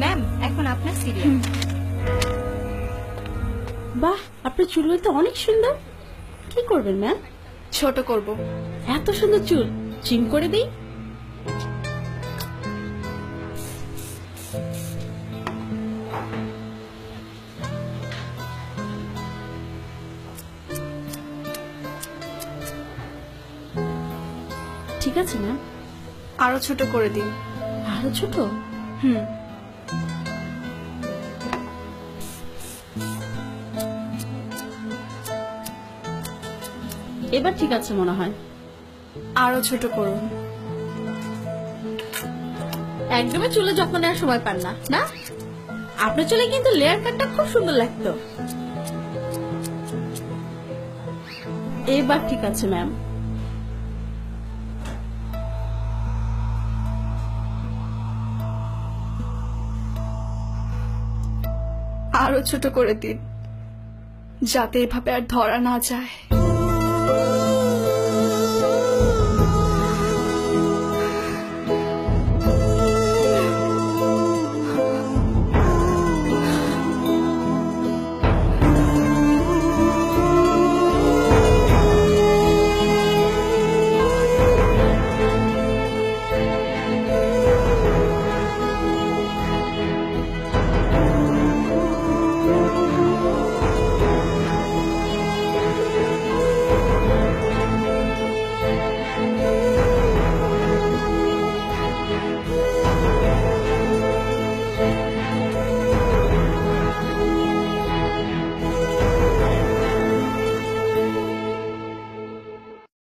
Ma'am এখন আপনার serial. বাহ, আপনার চুলগুলো তো অনেক সুন্দর। কি করবেন ম্যাম? ছোট করব। এত সুন্দর চুল ট্রিম করে দিই। ঠিক আছে ম্যাম। আরো ছোট করে দিন। আরো ছোট? হুম। এবার ঠিক আছে মনে হয়। আরো ছোট করুন। একদমই চুলে যত্ন নেওয়ার সময় পান না, না? আপনার চুলে কিন্তু লেয়ার কাটটা খুব সুন্দর লাগতো। এবার ঠিক আছে ম্যাম। আরো ছোট করে দিন, যাতে এভাবে আর ধরা না যায়।